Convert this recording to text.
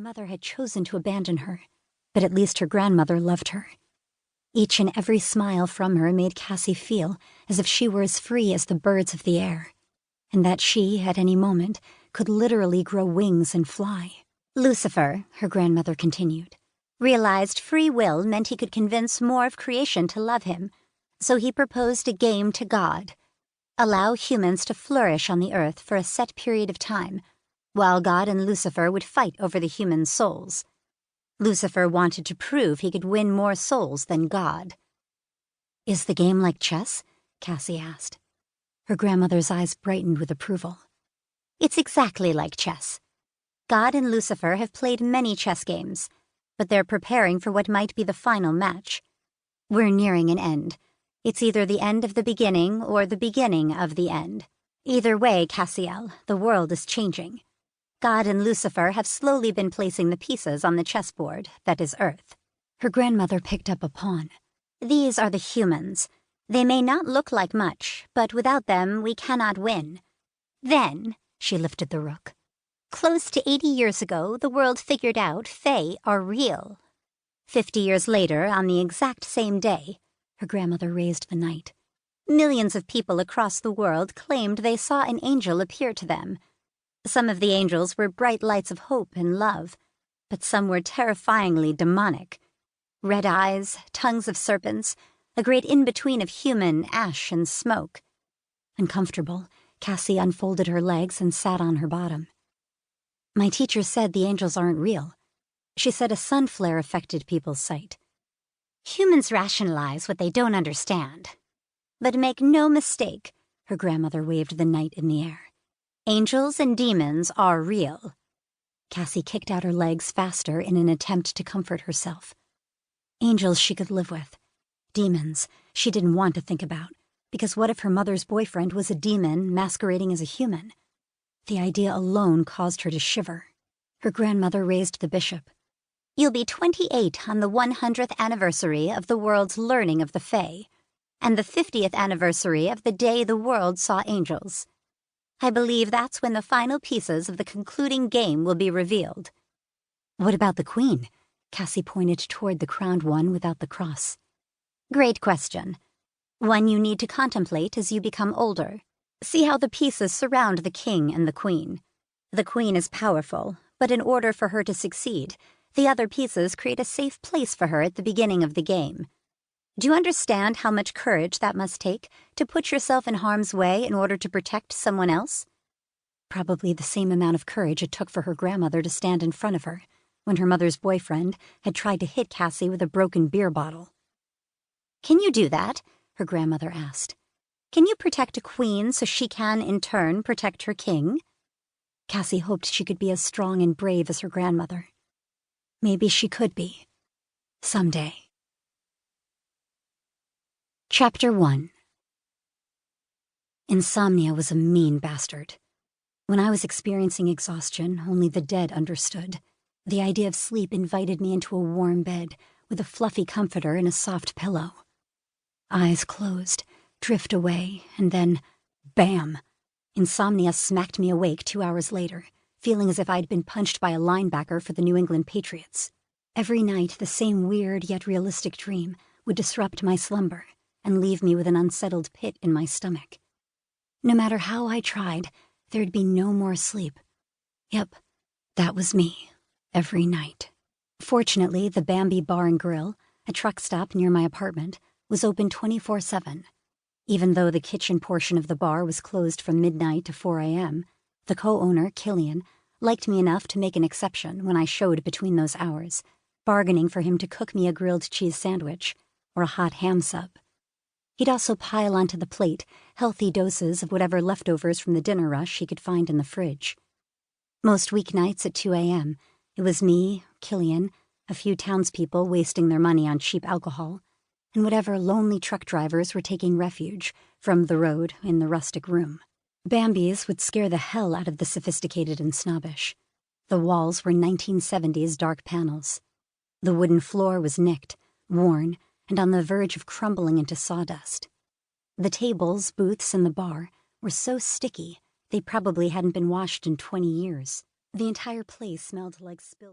mother had chosen to abandon her, but at least her grandmother loved her. Each and every smile from her made Cassie feel as if she were as free as the birds of the air, and that she, at any moment, could literally grow wings and fly. Lucifer, her grandmother continued, realized free will meant he could convince more of creation to love him, so he proposed a game to God. Allow humans to flourish on the earth for a set period of time, while God and Lucifer would fight over the human souls. Lucifer wanted to prove he could win more souls than God. "Is the game like chess?" Cassie asked. Her grandmother's eyes brightened with approval. It's exactly like chess. God and Lucifer have played many chess games, but they're preparing for what might be the final match. We're nearing an end. It's either the end of the beginning or the beginning of the end. Either way, Cassiel, the world is changing. God and Lucifer have slowly been placing the pieces on the chessboard that is Earth. Her grandmother picked up a pawn. These are the humans. They may not look like much, but without them we cannot win. Then, she lifted the rook. Close to 80 years ago, the world figured out Fae are real. 50 years later, on the exact same day, her grandmother raised the knight, millions of people across the world claimed they saw an angel appear to them. Some of the angels were bright lights of hope and love, but some were terrifyingly demonic. Red eyes, tongues of serpents, a great in-between of human ash and smoke. Uncomfortable, Cassie unfolded her legs and sat on her bottom. "My teacher said the angels aren't real. She said a sun flare affected people's sight." Humans rationalize what they don't understand. But make no mistake, her grandmother waved the knight in the air. Angels and demons are real. Cassie kicked out her legs faster in an attempt to comfort herself. Angels she could live with. Demons she didn't want to think about, because what if her mother's boyfriend was a demon masquerading as a human? The idea alone caused her to shiver. Her grandmother raised the bishop. You'll be 28 on the 100th anniversary of the world's learning of the Fae, and the 50th anniversary of the day the world saw angels. I believe that's when the final pieces of the concluding game will be revealed. "What about the queen?" Cassie pointed toward the crowned one without the cross. Great question. One you need to contemplate as you become older. See how the pieces surround the king and the queen. The queen is powerful, but in order for her to succeed, the other pieces create a safe place for her at the beginning of the game. Do you understand how much courage that must take to put yourself in harm's way in order to protect someone else? Probably the same amount of courage it took for her grandmother to stand in front of her when her mother's boyfriend had tried to hit Cassie with a broken beer bottle. Can you do that? Her grandmother asked. Can you protect a queen so she can, in turn, protect her king? Cassie hoped she could be as strong and brave as her grandmother. Maybe she could be. Someday. Chapter 1. Insomnia was a mean bastard. When I was experiencing exhaustion, only the dead understood. The idea of sleep invited me into a warm bed with a fluffy comforter and a soft pillow. Eyes closed, drift away, and then, bam! Insomnia smacked me awake 2 hours later, feeling as if I'd been punched by a linebacker for the New England Patriots. Every night, the same weird yet realistic dream would disrupt my slumber and leave me with an unsettled pit in my stomach. No matter how I tried, there'd be no more sleep. Yep, that was me, every night. Fortunately, the Bambi Bar and Grill, a truck stop near my apartment, was open 24/7. Even though the kitchen portion of the bar was closed from midnight to 4 a.m., the co-owner, Killian, liked me enough to make an exception when I showed between those hours, bargaining for him to cook me a grilled cheese sandwich or a hot ham sub. He'd also pile onto the plate healthy doses of whatever leftovers from the dinner rush he could find in the fridge. Most weeknights at 2 a.m., it was me, Killian, a few townspeople wasting their money on cheap alcohol, and whatever lonely truck drivers were taking refuge from the road in the rustic room. Bambi's would scare the hell out of the sophisticated and snobbish. The walls were 1970s dark panels. The wooden floor was nicked, worn, and on the verge of crumbling into sawdust. The tables, booths, and the bar were so sticky they probably hadn't been washed in 20 years. The entire place smelled like spilled